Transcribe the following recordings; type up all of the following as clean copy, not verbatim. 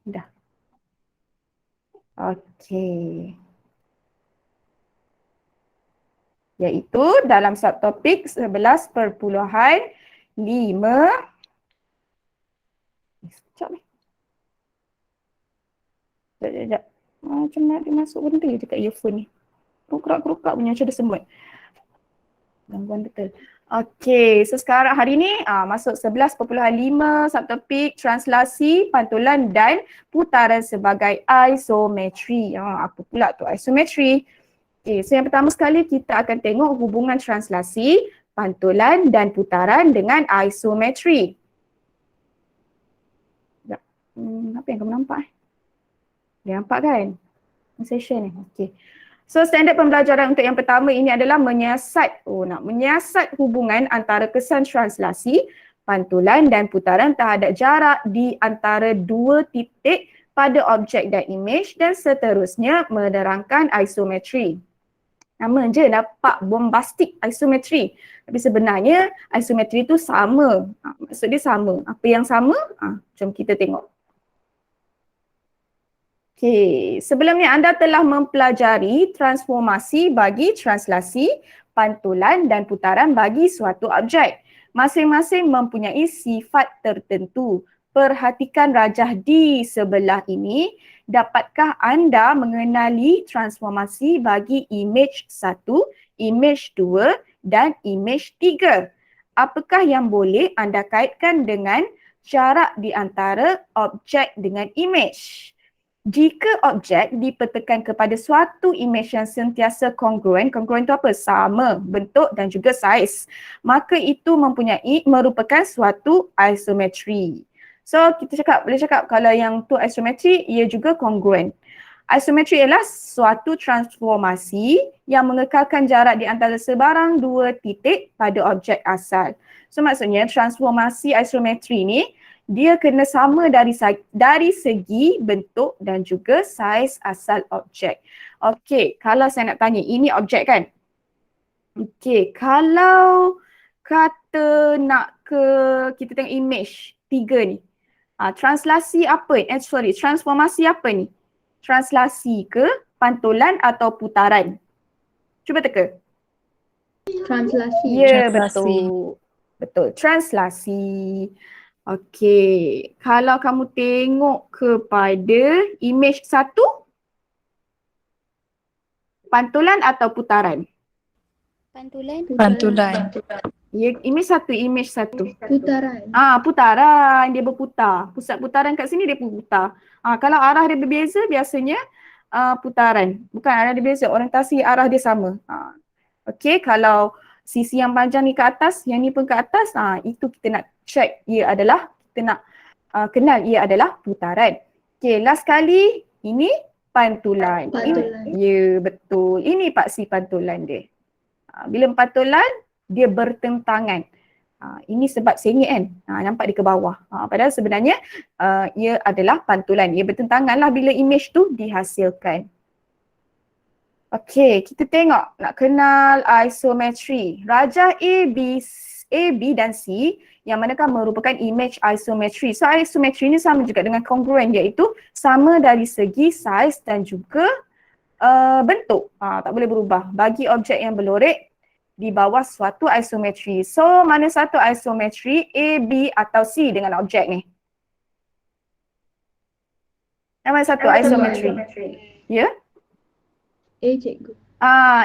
Dah. Okey. Iaitu dalam subtopik 11.5. Sekejap ni. Sekejap. Macam nak dia masuk benda dekat earphone ni. Kerukat-kerukat punya macam ada semut. Gangguan betul. Okey, so sekarang hari ni masuk 11.5 subtopik translasi, pantulan dan putaran sebagai isometri. Apa pula tu isometri? Okey, so yang pertama sekali kita akan tengok hubungan translasi, pantulan dan putaran dengan isometri. Apa yang kamu nampak? Dia nampak kan? Session ni. Okey. So standard pembelajaran untuk yang pertama ini adalah menyiasat. Menyiasat hubungan antara kesan translasi, pantulan dan putaran terhadap jarak di antara dua titik pada objek dan imej dan seterusnya menerangkan isometri. Nama je nampak bombastik isometri. Tapi sebenarnya isometri itu sama. Maksud dia sama. Apa yang sama? Jom kita tengok. Okey, sebelumnya anda telah mempelajari transformasi bagi translasi, pantulan dan putaran bagi suatu objek. Masing-masing mempunyai sifat tertentu. Perhatikan rajah di sebelah ini. Dapatkah anda mengenali transformasi bagi imej 1, imej 2 dan imej 3? Apakah yang boleh anda kaitkan dengan jarak di antara objek dengan imej? Jika objek dipetakan kepada suatu imej yang sentiasa kongruen, kongruen itu apa? Sama bentuk dan juga saiz, maka itu merupakan suatu isometri. So kita boleh cakap kalau yang tu isometri, ia juga kongruen. Isometri ialah suatu transformasi yang mengekalkan jarak di antara sebarang dua titik pada objek asal. So maksudnya transformasi isometri ni dia kena sama dari segi bentuk dan juga saiz asal objek. Okey, kalau saya nak tanya, ini objek kan? Okey, kalau kata kita tengok imej 3 ni. Translasi apa? Transformasi apa ni? Translasi ke, pantulan atau putaran? Cuba teka. Translasi. Ya, betul. Betul, translasi. Okey, kalau kamu tengok kepada imej 1, pantulan atau putaran? Pantulan. Ya, imej 1, imej 1. Putaran. Putaran, dia berputar. Pusat putaran kat sini dia berputar. Kalau arah dia berbeza biasanya putaran. Bukan arah dia berbeza, orientasi arah dia sama. Okey, kalau sisi yang panjang ni ke atas, yang ni pun ke atas, itu kita nak check kita nak kenal ia adalah putaran. Okey, last kali ini pantulan. Ya, betul. Ini paksi pantulan dia. Bila pantulan, dia bertentangan. Ini sebab sengit kan, nampak dia ke bawah. Padahal sebenarnya ia adalah pantulan. Ia bertentangan lah bila imej tu dihasilkan. Okey, kita tengok nak kenal isometri. Rajah A, B dan C yang manakah merupakan imej isometri. So isometri ni sama juga dengan kongruen, iaitu sama dari segi saiz dan juga bentuk. Tak boleh berubah bagi objek yang berlorek di bawah suatu isometri. So mana satu isometri, A, B atau C dengan objek ni? Yang mana satu isometri? Ya? A, cikgu. A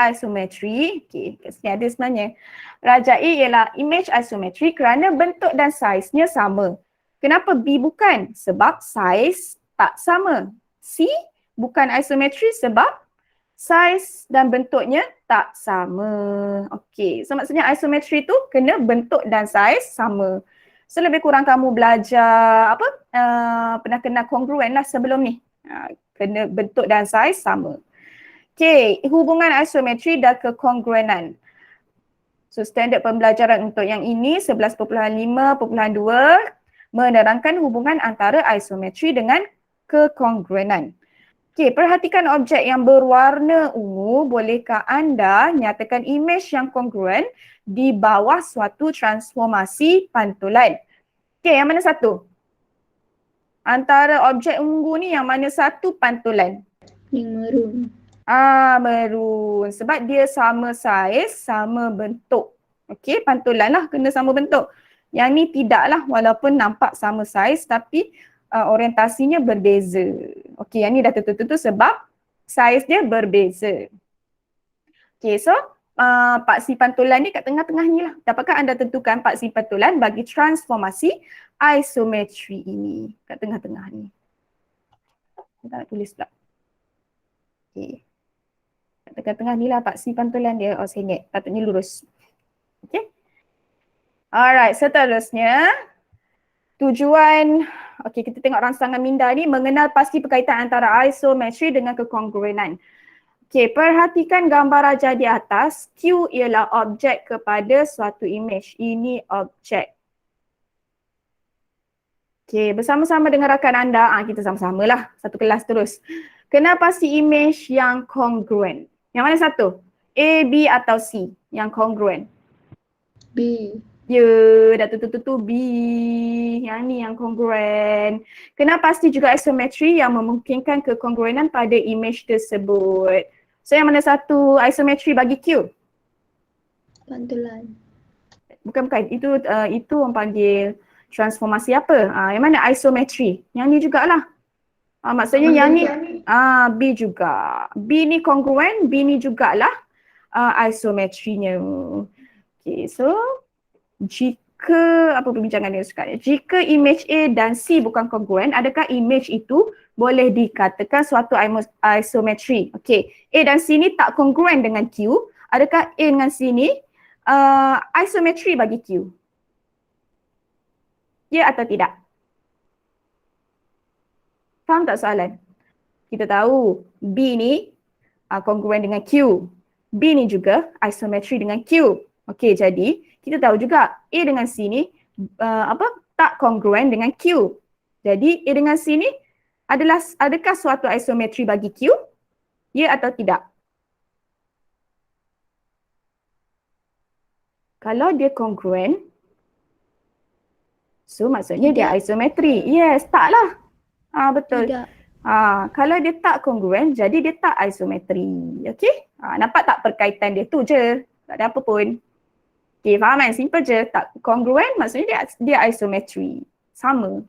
isometri. Okey, kat sini ada sebenarnya. Rajah A ialah imej isometri kerana bentuk dan saiznya sama. Kenapa B bukan? Sebab saiz tak sama. C bukan isometri sebab saiz dan bentuknya tak sama. Okey, so maksudnya isometri tu kena bentuk dan saiz sama. So lebih kurang kamu belajar pernah kenal kongruen lah sebelum ni. Kena bentuk dan saiz sama. Okey, hubungan isometri dan kekongruenan. So standard pembelajaran untuk yang ini 11.5.2 menerangkan hubungan antara isometri dengan kekongruenan. Okey, perhatikan objek yang berwarna ungu. Bolehkah anda nyatakan imej yang kongruen di bawah suatu transformasi pantulan? Okey, yang mana satu? Antara objek ungu ni yang mana satu pantulan? Yang merun. Merun. Sebab dia sama saiz, sama bentuk. Okey, pantulan lah kena sama bentuk. Yang ni tidak lah walaupun nampak sama saiz tapi orientasinya berbeza. Okey, yang ni dah tentu-tentu sebab saiz dia berbeza. Okey, so paksi pantulan ni kat tengah-tengah ni lah. Dapatkah anda tentukan paksi pantulan bagi transformasi isometri ini kat tengah-tengah ni? Kita nak tulis pula. Okey. Kat tengah-tengah ni lah paksi pantulan dia. Oh, saya ingat. Patutnya lurus. Okey. Alright, seterusnya tujuan, okey, kita tengok rangsangan minda ni mengenal pasti perkaitan antara isometri dengan kekongruenan. Okey, perhatikan gambar raja di atas. Q ialah objek kepada suatu image. Ini objek. Okey, bersama-sama dengan rakan anda, kita sama-sama lah satu kelas terus. Kenal pasti image yang kongruen. Yang mana satu? A, B atau C yang kongruen? B. Ya, dah tentu-tentu B. Yang ni yang kongruen. Kenal pasti juga isometri yang memungkinkan kekongruenan pada image tersebut. So yang mana satu isometri bagi Q? Pantulan. Bukan. Itu orang panggil transformasi apa? Yang mana isometri? Yang ni jugalah. Maksudnya yang ni B juga. B ni kongruen, B ni jugalah isometrinya. Okay, so jika, apa perbincangan dia sekarang? Jika image A dan C bukan kongruen, adakah image itu boleh dikatakan suatu isometri? Okay, A dan C ni tak kongruen dengan Q. Adakah A dengan C ni isometri bagi Q? Ya atau tidak? Faham tak soalan? Kita tahu B ni kongruen dengan Q. B ni juga isometri dengan Q. Okey, jadi kita tahu juga A dengan C ni tak kongruen dengan Q. Jadi A dengan C ni adakah suatu isometri bagi Q? Ya atau tidak? Kalau dia kongruen, so maksudnya dia isometri. Yes, taklah. Betul. Tidak. Kalau dia tak kongruen, jadi dia tak isometri. Okey? Nampak tak perkaitan dia tu je. Tak ada apa pun. Okey, faham kan? Simple je. Tak kongruen maksudnya dia isometri. Sama.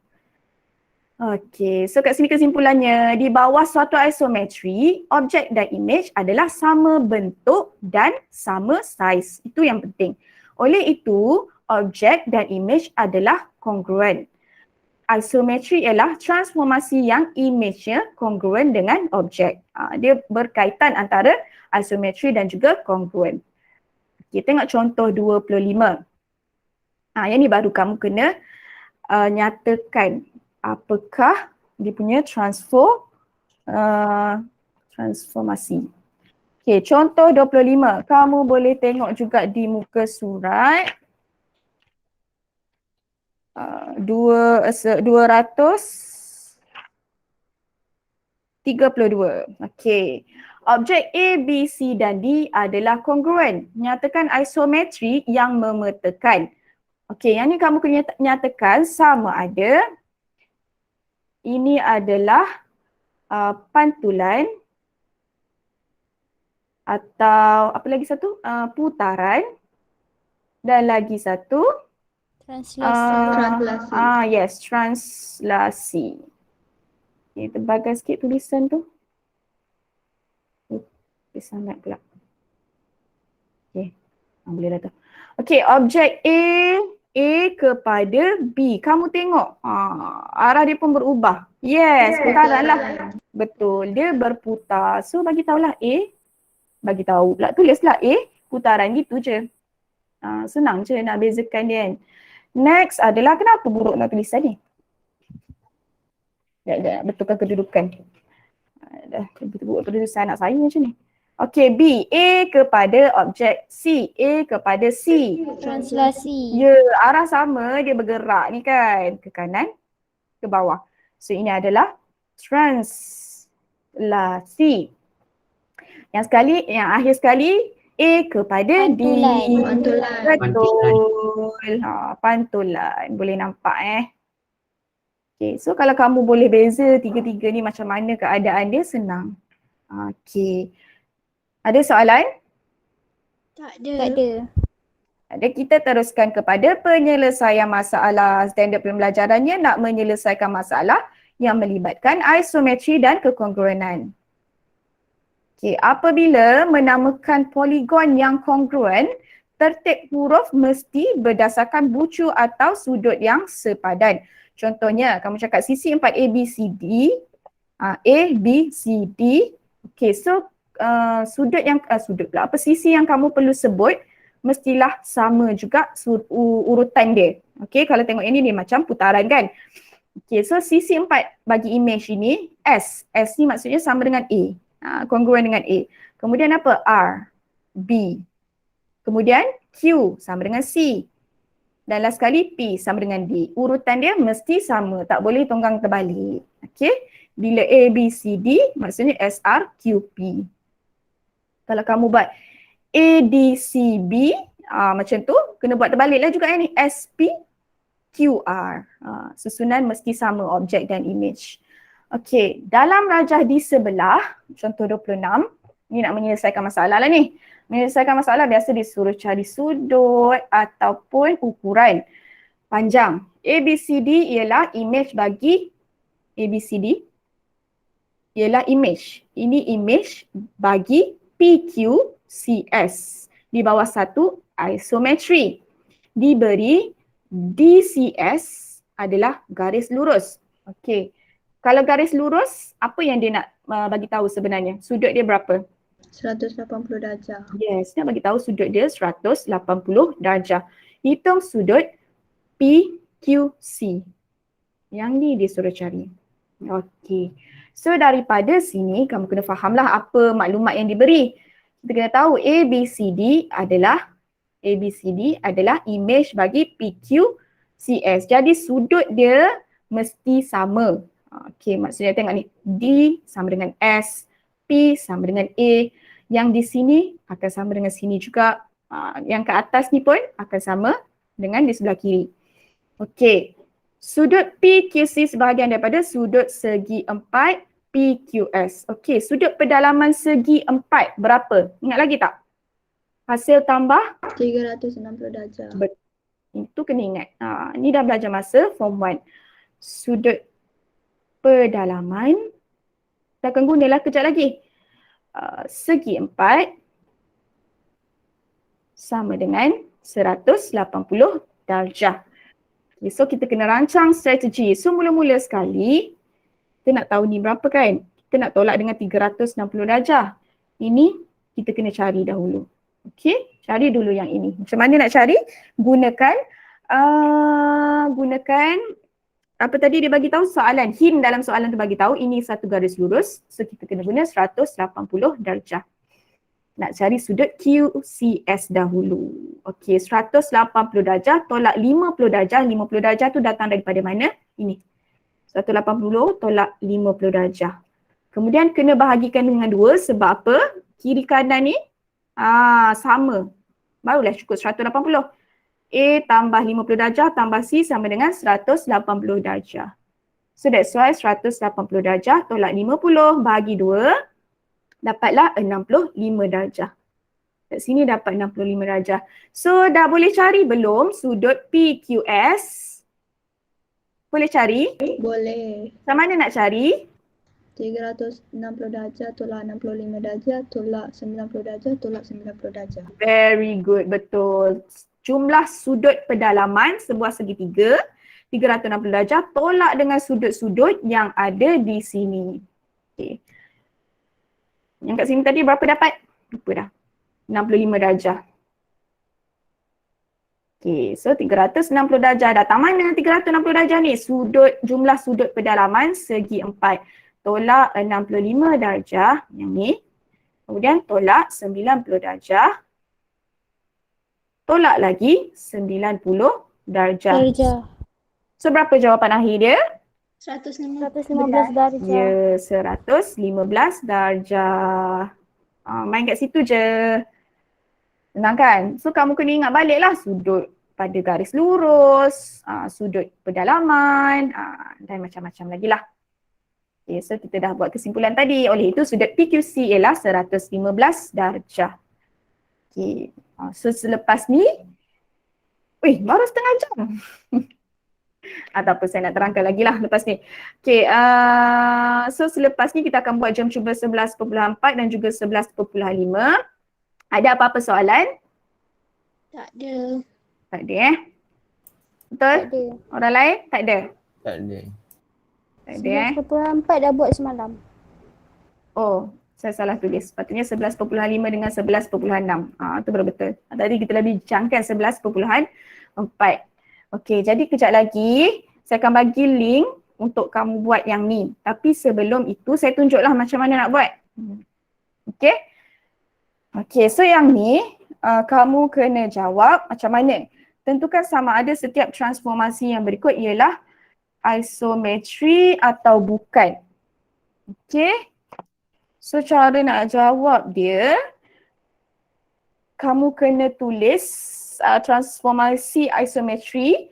Okey, so kat sini kesimpulannya. Di bawah suatu isometri, objek dan image adalah sama bentuk dan sama saiz. Itu yang penting. Oleh itu, objek dan image adalah kongruen. Isometri ialah transformasi yang image-nya kongruen dengan objek. Dia berkaitan antara isometri dan juga kongruen. Kita tengok contoh 25. Yang ni baru kamu kena nyatakan apakah dia punya transformasi. Okay, contoh 25. Kamu boleh tengok juga di muka surat. 232. Okey. Objek A, B, C dan D adalah kongruen. Nyatakan isometri yang memetakan. Okey, yang ni kamu kena nyatakan sama ada ini adalah pantulan atau apa lagi satu? Putaran dan lagi satu Translasi. Yes, translasi. Okay, terbagai sikit tulisan tu. Sangat pula. Okay, boleh dah tu. Okay, objek A kepada B. Kamu tengok, arah dia pun berubah. Yes, putaran lah. Betul, dia berputar. So bagi tahulah A, bagi tahu pula, tulislah A, putaran gitu je. Senang je nak bezakan dia kan. Next adalah kenapa buruk nak tulisan ni? Betulkan kedudukan. Dah buruk tulisan anak saya macam ni. Okey, B. A kepada objek C. A kepada C. Translasi. Ya, arah sama, dia bergerak ni kan. Ke kanan, ke bawah. So ini adalah translasi. Yang akhir sekali, A kepada Pantulan. D. Pantulan. Betul. Pantulan. Boleh nampak Okay, so kalau kamu boleh beza tiga-tiga ni macam mana keadaan dia, senang. Okay. Ada soalan? Tak Tak ada. Ada, kita teruskan kepada penyelesaian masalah. Standard pembelajarannya nak menyelesaikan masalah yang melibatkan isometri dan kekongruenan. Okay, apabila menamakan poligon yang kongruen, tertib huruf mesti berdasarkan bucu atau sudut yang sepadan. Contohnya, kamu cakap sisi 4 ABCD, ABCD. Okay, so sisi yang kamu perlu sebut mestilah sama juga urutan dia. Okay, kalau tengok ini dia macam putaran kan. Okay, so sisi 4 bagi image ini S. S ni maksudnya sama dengan A. Kongruen dengan A. Kemudian apa? R, B. Kemudian Q sama dengan C. Dan last sekali P sama dengan D. Urutan dia mesti sama, tak boleh tunggang terbalik. Okay. Bila A, B, C, D maksudnya S, R, Q, P. Kalau kamu buat A, D, C, B macam tu, kena buat terbaliklah juga ni. S, P, Q, R. Susunan mesti sama objek dan image. Okay, dalam rajah di sebelah, contoh 26, ni nak menyelesaikan masalah lah ni. Menyelesaikan masalah biasa disuruh cari sudut ataupun ukuran panjang. ABCD ialah image bagi ABCD ialah image. Ini image bagi PQCS. Di bawah satu isometri. Diberi DCS adalah garis lurus. Okey. Kalau garis lurus, apa yang dia nak bagi tahu sebenarnya? Sudut dia berapa? 180 darjah. Yes, nak bagi tahu sudut dia 180 darjah. Hitung sudut PQC. Yang ni dia suruh cari. Okey. So daripada sini kamu kena fahamlah apa maklumat yang diberi. Kita kena tahu ABCD adalah image bagi PQCS. Jadi sudut dia mesti sama. Okey, maksudnya tengok ni. D sama dengan S, P sama dengan A. Yang di sini akan sama dengan sini juga. Yang ke atas ni pun akan sama dengan di sebelah kiri. Okey. Sudut PQC sebahagian daripada sudut segi 4 PQS. Okey, sudut pedalaman segi 4 berapa? Ingat lagi tak? Hasil tambah? 360 darjah. Itu kena ingat. Ni dah belajar masa form 1. Sudut pedalaman. Kita akan gunalah kejap lagi. Segi 4 sama dengan 180 darjah. Okay, so kita kena rancang strategi. So mula-mula sekali, kita nak tahu ni berapa kan? Kita nak tolak dengan 360 darjah. Ini kita kena cari dahulu. Okey, cari dulu yang ini. Macam mana nak cari? Gunakan apa tadi dia bagi tahu soalan. Hint dalam soalan tu bagi tahu ini satu garis lurus. So kita kena guna 180 darjah. Nak cari sudut QCS dahulu. Okey, 180 darjah tolak 50 darjah. 50 darjah tu datang daripada mana? Ini. 180 tolak 50 darjah. Kemudian kena bahagikan dengan 2 sebab apa? Kiri kanan ni sama. Barulah cukup 180. A tambah 50 darjah tambah C sama dengan 180 darjah. So that's why 180 darjah tolak 50 bahagi 2 dapatlah 65 darjah. Kat sini dapat 65 darjah. So dah boleh cari belum sudut PQS? Boleh cari? Boleh. Macam mana nak cari? 360 darjah tolak 65 darjah tolak 90 darjah tolak 90 darjah. Very good, betul. Jumlah sudut pedalaman sebuah segitiga 360 darjah tolak dengan sudut-sudut yang ada di sini. Okay. Yang kat sini tadi berapa dapat? Lupa dah. 65 darjah. Okay, so 360 darjah datang mana 360 darjah ni? Jumlah sudut pedalaman segi 4. Tolak 65 darjah yang ni. Kemudian tolak 90 darjah. Tolak lagi 90 darjah. So berapa jawapan akhir dia? 115 darjah. Ya, 115 darjah. Main kat situ je. Senang kan? So kamu kena ingat baliklah sudut pada garis lurus, sudut pedalaman dan macam-macam lagi lah. Okay, so kita dah buat kesimpulan tadi. Oleh itu sudut PQC ialah 115 darjah. Okay. So selepas ni, baru setengah jam. Ataupun saya nak terangkan lagi lah lepas ni. Okay, so selepas ni kita akan buat jam cuba 11.4 dan juga 11.5. Ada apa-apa soalan? Tak ada. Tak ada Betul? Tak ada. Orang lain? Tak ada? Tak ada. Tak ada 11.4 dah buat semalam. Oh, saya salah tulis. Sepatutnya 11.5 dengan 11.6. Itu baru betul. Tadi kita lebih bincangkan 11.4. Okey, jadi kejap lagi saya akan bagi link untuk kamu buat yang ni. Tapi sebelum itu saya tunjuklah macam mana nak buat. Okey? Okey, so yang ni kamu kena jawab macam mana. Tentukan sama ada setiap transformasi yang berikut ialah isometri atau bukan. Okey? So cara nak jawab dia, kamu kena tulis transformasi isometri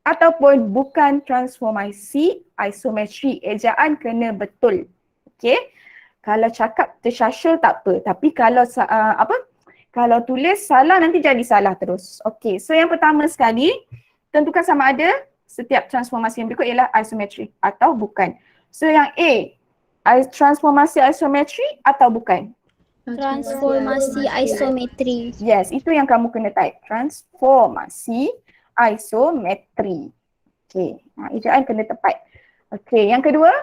ataupun bukan transformasi isometri. Ejaan kena betul. Okey? Kalau cakap tersyasyul tak apa. Tapi kalau kalau tulis salah nanti jadi salah terus. Okey, so yang pertama sekali tentukan sama ada setiap transformasi yang berikut ialah isometri atau bukan. So yang A, transformasi isometri atau bukan? Transformasi isometri. Yes, itu yang kamu kena type. Transformasi isometri. Okey, ejaan kena tepat. Okey, yang kedua?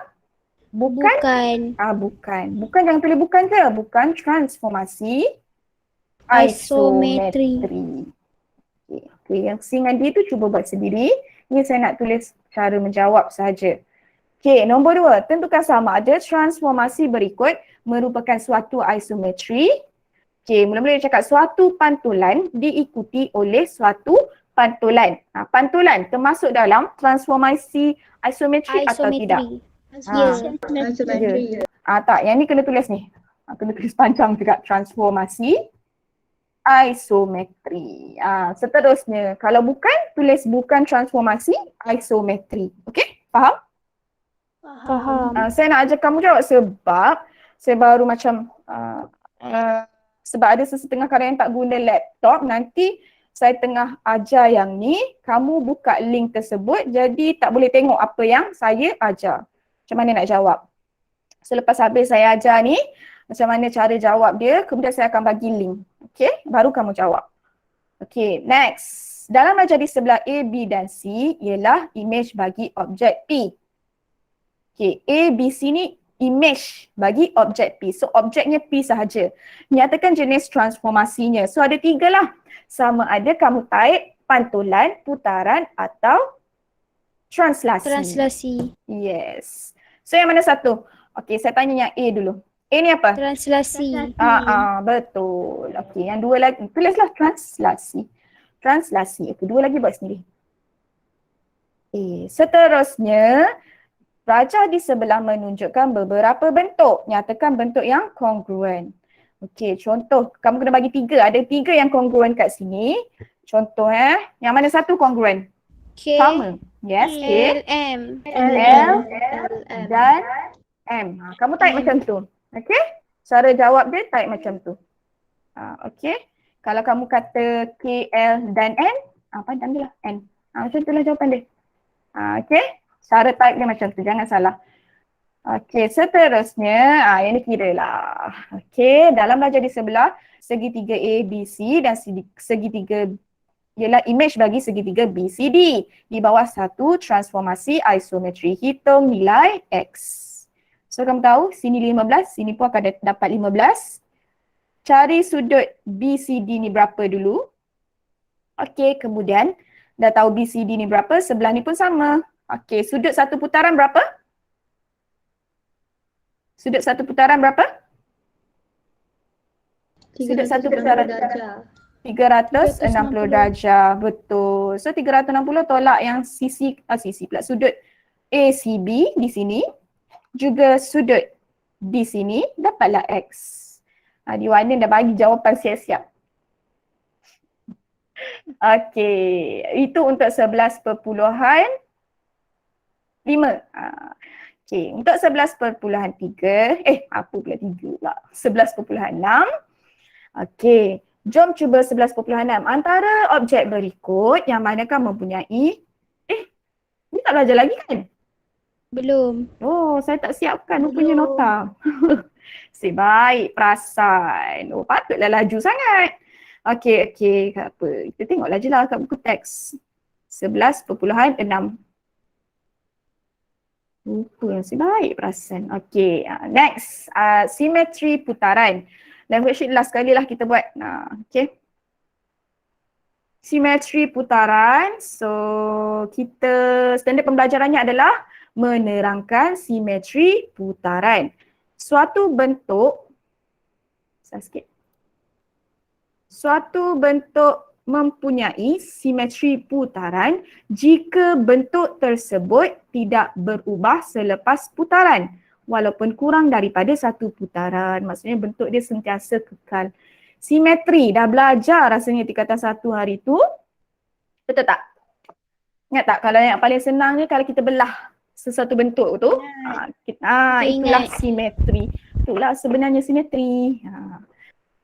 Bukan. Bukan. Bukan jangan tulis bukan ke? Bukan transformasi Isometri. Okey, yang singan D tu cuba buat sendiri. Ni saya nak tulis cara menjawab sahaja. Okey, nombor 2, tentukan sama ada transformasi berikut merupakan suatu isometri. Okey, mula-mula dia cakap suatu pantulan diikuti oleh suatu pantulan. Pantulan termasuk dalam transformasi isometri atau tidak? Isometri. Tak, yang ni kena tulis ni. Kena tulis panjang juga, transformasi isometri. Seterusnya, kalau bukan, tulis bukan transformasi isometri. Okey, faham? Faham. Saya nak ajak kamu jawab sebab saya baru macam sebab ada sesetengah kadang yang tak guna laptop, nanti saya tengah ajar yang ni, kamu buka link tersebut jadi tak boleh tengok apa yang saya ajar. Macam mana nak jawab? So lepas habis saya ajar ni, macam mana cara jawab dia, kemudian saya akan bagi link. Okey, baru kamu jawab. Okey, next. Dalam ajar di sebelah A, B dan C ialah image bagi objek P. Okey, A, B, C ni image bagi objek P. So objeknya P sahaja. Nyatakan jenis transformasinya. So ada 3 lah. Sama ada kamu type pantulan, putaran atau translasi. Translasi. Yes. So yang mana satu? Okey, saya tanya yang A dulu. A ni apa? Translasi. Betul. Okey, yang dua lagi. Tulislah translasi. Translasi. Okey, 2 lagi buat sendiri. Seterusnya, rajah di sebelah menunjukkan beberapa bentuk. Nyatakan bentuk yang kongruen. Okey, contoh. Kamu kena bagi 3. Ada 3 yang kongruen kat sini. Contoh Yang mana satu kongruen? K, Sama. Yes, K, L, M. L, dan M. Kamu type macam tu. Okey? Cara jawab dia type macam tu. Okey? Kalau kamu kata K, L dan N, panjang dia lah N. Macam tu lah jawapan dia. Okey? Cara type dia macam tu. Jangan salah. Okey, seterusnya, yang ni kira lah. Okey, dalam belajar di sebelah, segitiga A, B, C dan segitiga ialah image bagi segitiga BCD. Di bawah satu transformasi isometri. Hitung nilai X. So kamu tahu sini 15, sini pun akan dapat 15. Cari sudut BCD ni berapa dulu. Okey, kemudian dah tahu BCD ni berapa, sebelah ni pun sama. Okey, sudut satu putaran berapa? Sudut satu putaran berapa? Sudut satu putaran 360 darjah. Betul. So 360 tolak yang sisi pula sudut ACB di sini. Juga sudut di sini, dapatlah X. Di Wana dah bagi jawapan siap-siap. Okey, itu untuk 11.5. Okey, untuk 11.3, apa pula 3 pula? 11.6. Okey, jom cuba 11.6. Antara objek berikut yang manakah mempunyai ni tak belajar lagi kan? Belum. Oh, saya tak siapkan rupanya nota. Baik, perasan. Oh, patutlah laju sangat. Okey, tak apa. Kita tengoklah je lah kat buku teks. 11.6. Lupa, baik perasan. Okey, next. Simetri putaran. Language sheet last kali lah kita buat. Okey. Simetri putaran. So, standard pembelajarannya adalah menerangkan simetri putaran. Suatu bentuk mempunyai simetri putaran jika bentuk tersebut tidak berubah selepas putaran walaupun kurang daripada satu putaran. Maksudnya bentuk dia sentiasa kekal. Simetri, dah belajar rasanya tingkatan 1 hari tu. Betul tak? Ingat tak kalau yang paling senang ni kalau kita belah sesuatu bentuk tu, itulah simetri. Itulah sebenarnya simetri.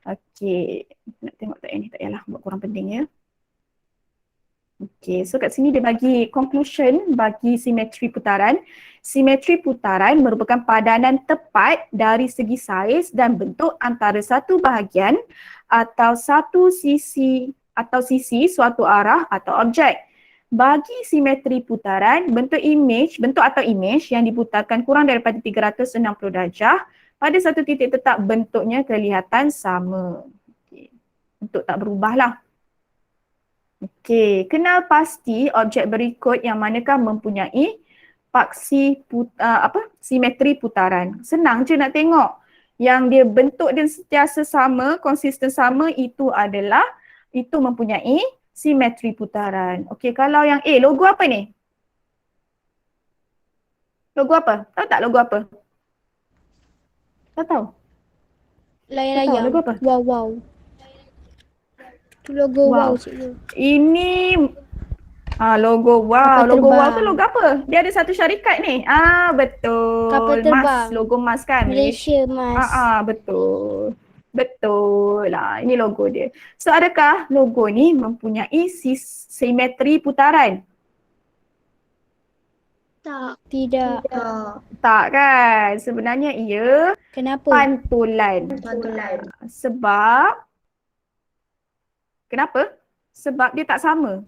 Okey, nak tengok tak ini? Tak payahlah, buat kurang penting ya. Okey, so kat sini dia bagi conclusion bagi simetri putaran. Simetri putaran merupakan padanan tepat dari segi saiz dan bentuk antara satu bahagian atau sisi suatu arah atau objek. Bagi simetri putaran, bentuk atau imej yang diputarkan kurang daripada 360 darjah pada satu titik tetap bentuknya kelihatan sama. Okay. Bentuk tak berubahlah. Okey, kenal pasti objek berikut yang manakah mempunyai simetri putaran. Senang je nak tengok. Yang dia bentuk dia sentiasa sama, konsisten sama, itu mempunyai simetri putaran. Okey, kalau yang A, logo apa ni? Logo apa? Tahu tak logo apa? Tak tahu. Layang-layang. Logo apa? Wow. Itu logo wow cikgu. Ini logo wow. Logo wow tu logo apa? Dia ada satu syarikat ni. Betul. Kapal terbang. MAS, logo MAS kan? Malaysia MAS. Betul. Betul lah. Ini logo dia. So adakah logo ni mempunyai simetri putaran? Tak. Tidak. Tak kan? Sebenarnya ia Kenapa? pantulan. Sebab kenapa? Sebab dia tak sama.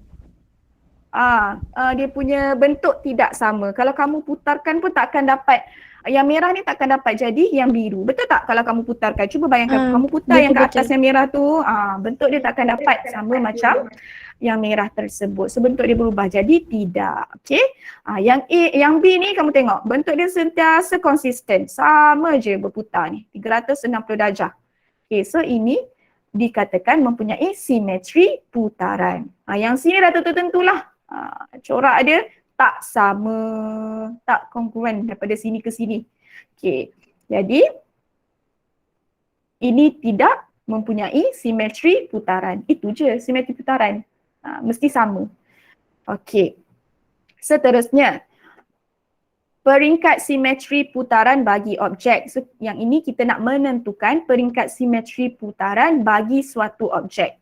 Dia punya bentuk tidak sama. Kalau kamu putarkan pun tak akan dapat, yang merah ni tak akan dapat jadi yang biru. Betul tak kalau kamu putarkan? Cuba bayangkan kamu putar yang ke atas yang merah tu, bentuk dia tak akan dapat sama macam yang merah tersebut. So bentuk dia berubah jadi tidak. Okey. Yang B ni kamu tengok, bentuk dia sentiasa konsisten. Sama je berputar ni, 360 darjah. Okey, so ini dikatakan mempunyai simetri putaran. Yang sini dah tentulah. Corak dia tak sama, tak kongruen daripada sini ke sini. Okey. Jadi ini tidak mempunyai simetri putaran. Itu je simetri putaran. Mesti sama. Okey. Seterusnya, peringkat simetri putaran bagi objek. So, yang ini kita nak menentukan peringkat simetri putaran bagi suatu objek.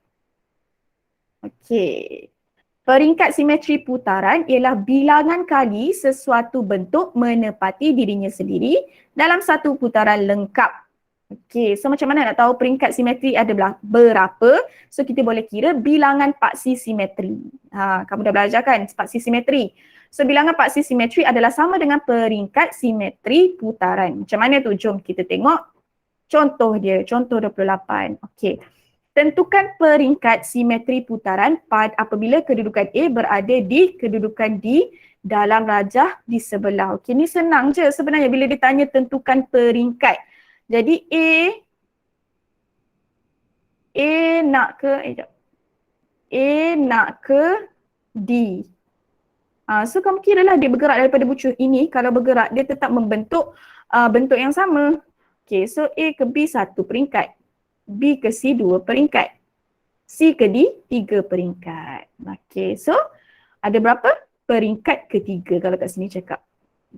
Okey. Peringkat simetri putaran ialah bilangan kali sesuatu bentuk menepati dirinya sendiri dalam satu putaran lengkap. Okey, so macam mana nak tahu peringkat simetri ada berapa? So kita boleh kira bilangan paksi simetri. Kamu dah belajar kan paksi simetri. So bilangan paksi simetri adalah sama dengan peringkat simetri putaran. Macam mana tu? Jom kita tengok contoh dia, contoh 28. Okey. Tentukan peringkat simetri putaran apabila kedudukan A berada di kedudukan D dalam rajah di sebelah. Okey, ni senang je sebenarnya bila ditanya tentukan peringkat. Jadi A nak ke D. So kamu kiralah dia bergerak daripada bucu ini, kalau bergerak dia tetap membentuk bentuk yang sama. Okay, so A ke B 1 peringkat, B ke C 2 peringkat. C tiga peringkat. Okay, so ada berapa? Peringkat ketiga kalau kat sini cakap.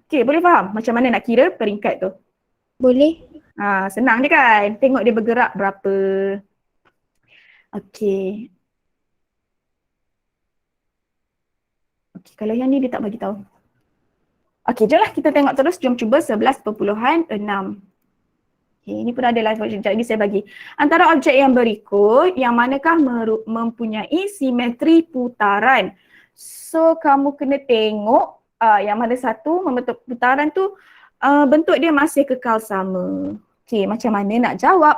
Okay, boleh faham macam mana nak kira peringkat tu? Boleh. Senang je kan? Tengok dia bergerak berapa. Okay. Okay, kalau yang ni dia tak bagi tahu. Okay, jomlah kita tengok terus. Jom cuba 11.6. Okay, ini pun ada live version. Jadi saya bagi. Antara objek yang berikut, yang manakah mempunyai simetri putaran? So, kamu kena tengok yang mana satu membentuk putaran tu bentuk dia masih kekal sama. Okay, macam mana nak jawab?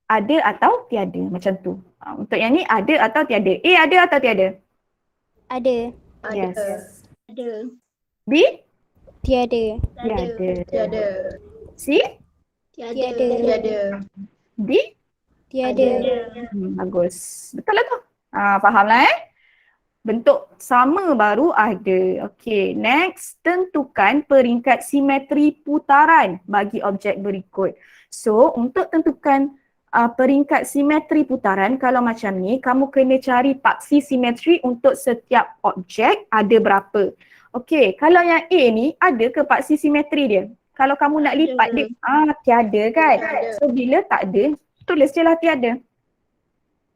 Ada atau tiada, macam tu. Untuk yang ni ada atau tiada. A ada atau tiada? Ada. Yes. Ada. B? Tiada. Tiada. Tiada. C? Tiada. Tiada. Tiada. D? Tiada. Bagus. Betul lah tu. Faham lah Bentuk sama baru ada. Okay, next. Tentukan peringkat simetri putaran bagi objek berikut. So, untuk tentukan peringkat simetri putaran, kalau macam ni, kamu kena cari paksi simetri untuk setiap objek ada berapa. Okay, kalau yang A ni, ada ke paksi simetri dia? Kalau kamu nak lipat dia, tiada kan? Tiada. So, bila tak ada, tulis je lah tiada.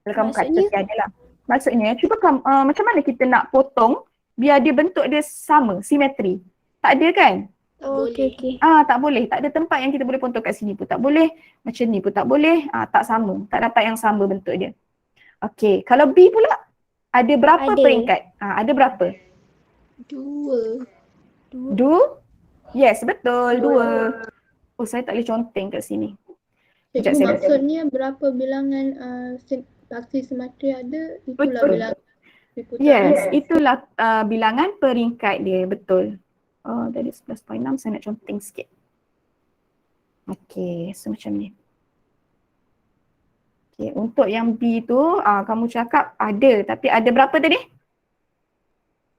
Kalau kamu kata Maksudnya? tiada lah. Maksudnya, cuba macam mana kita nak potong biar dia bentuk dia sama, simetri. Tak ada kan? Oh, okey. Tak boleh. Tak ada tempat yang kita boleh potong kat sini pun tak boleh. Macam ni pun tak boleh. Tak sama. Tak dapat yang sama bentuk dia. Okay. Kalau B pula, ada berapa Ada. peringkat? Ada berapa? Dua. Yes, betul. Dua. Oh, saya tak boleh conteng kat sini. Sekejap, Cikgu, saya maksudnya berapa bilangan paksi simetri ada, itulah Betul. bilangan putaran. Yes, itulah bilangan peringkat dia. Betul. Tadi 11.6, saya nak conteng sikit. Okay, so macam ni. Okay, untuk yang B tu, kamu cakap ada. Tapi ada berapa tadi?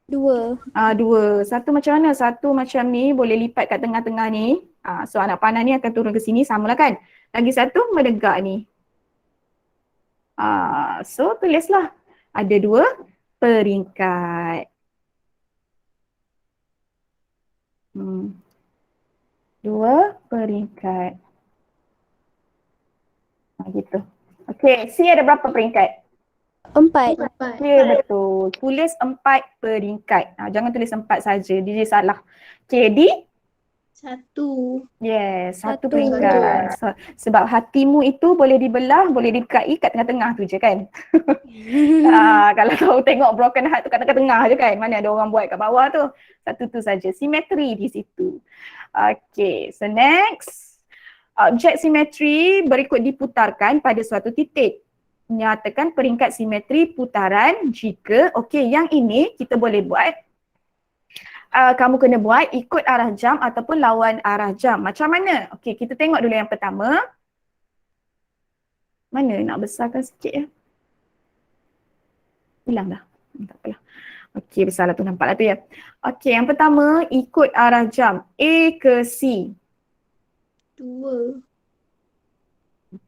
Dua. Dua. Satu macam mana? Satu macam ni, boleh lipat kat tengah-tengah ni. So anak panah ni akan turun ke sini, samalah kan? Lagi satu menegak ni. So tulislah. Ada dua peringkat. Dua peringkat. Gitu. Okay, C ada berapa peringkat? 4. Ya, betul. Tulis 4 peringkat. Jangan tulis 4 saja, dia salah. Okay, D? 1. Yes, satu Satu. peringkat. Sebab hatimu itu boleh dibelah, boleh dikai kat tengah-tengah tu je kan. Kalau kau tengok broken heart tu kat tengah-tengah je kan. Mana ada orang buat kat bawah tu. Satu tu saja. Simetri di situ. Okay, so next. Objek simetri berikut diputarkan pada suatu titik. Nyatakan peringkat simetri putaran jika, okay, yang ini kita boleh buat. Kamu kena buat ikut arah jam ataupun lawan arah jam. Macam mana? Okay, kita tengok dulu yang pertama. Mana nak besarkan sikit ya? Hilang dah. Tak apalah. Okay, besarlah tu, nampaklah tu ya. Okay, yang pertama ikut arah jam. A ke C? 2.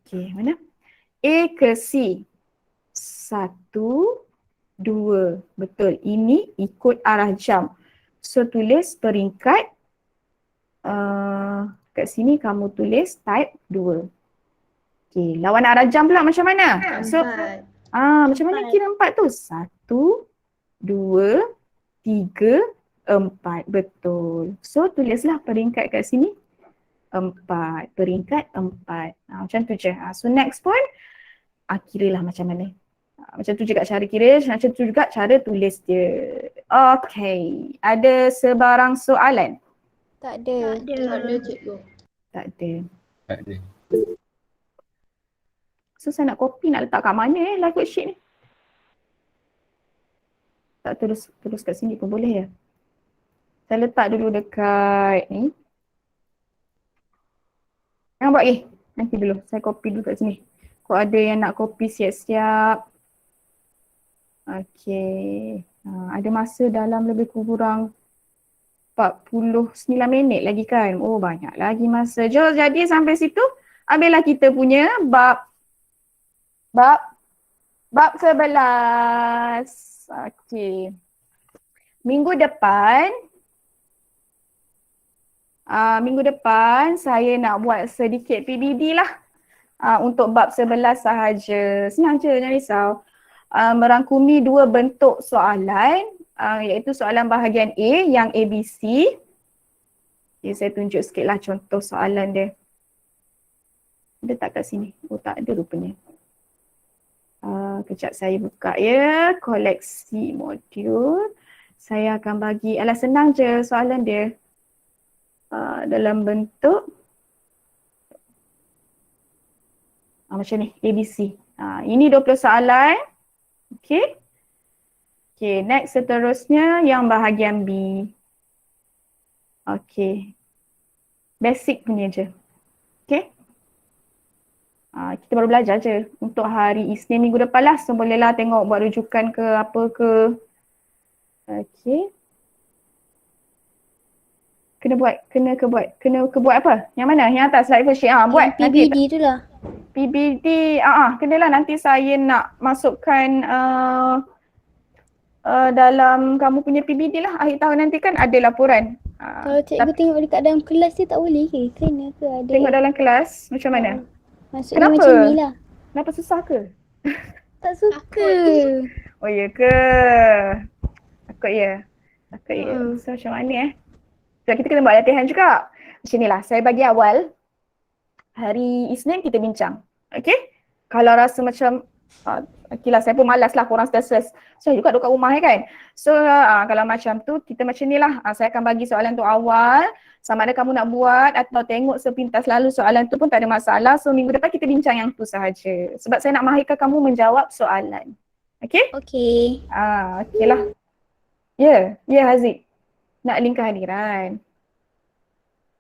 Okay, mana? A ke C? 1, 2. Betul. Ini ikut arah jam. So tulis peringkat. Kat sini kamu tulis type 2. Okay, lawan arah jam pula macam mana? So, 4. macam mana kira 4 tu? 1, 2, 3, 4. Betul. So tulislah peringkat kat sini. 4. Peringkat 4. Macam tu je. So next point, kiralah macam mana. Macam tu juga cara kira, macam tu juga cara tulis dia. Okay. Ada sebarang soalan? Tak ada. Tak ada, cikgu. Tak ada. Tak ada. So saya nak copy, nak letak kat mana live worksheet ni? Tak terus kat sini pun boleh ya? Saya letak dulu dekat ni. Jangan buat nanti dulu. Saya copy dulu kat sini. Kau ada yang nak copy siap-siap. Okay. Ada masa dalam lebih kurang 49 minit lagi kan? Oh, banyak lagi masa. Jadi sampai situ, ambillah kita punya bab Bab 11. Okey. Minggu depan saya nak buat sedikit PBD lah untuk bab 11 sahaja. Senang je, jangan risau. Merangkumi 2 bentuk soalan iaitu soalan bahagian A yang ABC. Okay, saya tunjuk sikitlah contoh soalan dia. Ada tak kat sini? Oh tak ada rupanya. Kejap saya buka ya, koleksi modul. Saya akan bagi, senang je soalan dia. Dalam bentuk macam ni, ABC. Ini 20 soalan. Okay. Okay, next seterusnya yang bahagian B. Okay. Basic punya je. Okay. Kita baru belajar je untuk hari Isnin minggu depan lah. So bolehlah tengok buat rujukan ke apa ke. Okay. Kena buat apa? Yang mana? Yang atas slide first sheet. Buat Yang PBD tu lah. PBD, kenalah nanti saya nak masukkan dalam kamu punya PBD lah. Akhir tahun nanti kan ada laporan. Kalau cikgu tengok dekat dalam kelas dia tak boleh ke? Kena ke ada? Tengok dalam kelas macam mana? Maksudnya Kenapa? macam ni lah. Kenapa susah ke? Tak suka. Oh ya ke? Takut ya? So macam mana So kita kena buat latihan juga. Macam ni lah, saya bagi awal. Hari Isnin kita bincang. Okay? Kalau rasa macam, okay lah, saya pun malas lah, korang stress. Saya juga duduk kat rumah kan. So kalau macam tu, kita macam ni lah. Saya akan bagi soalan tu awal. Sama ada kamu nak buat atau tengok sepintas lalu soalan tu pun tak ada masalah. So minggu depan kita bincang yang tu sahaja. Sebab saya nak mahirkan kamu menjawab soalan. Okay? Okay. Okay lah. Ya, Haziq. Nak link kehadiran.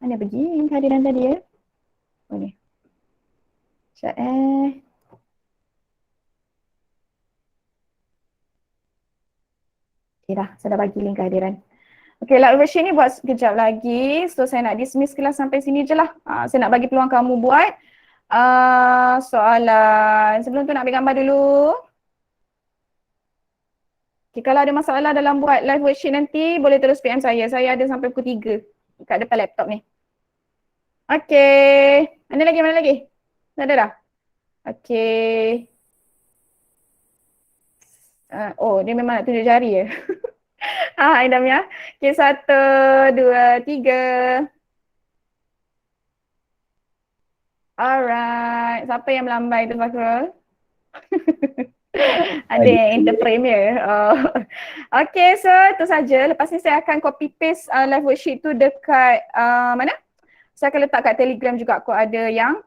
Mana pergi link kehadiran tadi ya? Oh ni. Sekejap Okay dah, saya dah bagi link kehadiran. Okay, live version ni buat sekejap lagi. So saya nak dismiss kelas sampai sini je lah. Saya nak bagi peluang kamu buat soalan. Sebelum tu nak ambil gambar dulu. Okay, kalau ada masalah dalam buat live worksheet nanti, boleh terus PM saya. Saya ada sampai pukul 3 kat depan laptop ni. Okay. Mana lagi? Tak ada dah? Okay. Dia memang nak tunjuk jari ya? Idam ya. Okay, 1, 2, 3. Alright. Siapa yang melambai tu, Fakrul? Ada yang interframe ya. Okay, so itu saja. Lepas ni saya akan copy paste live worksheet tu dekat mana? Saya akan letak kat Telegram juga. Aku ada yang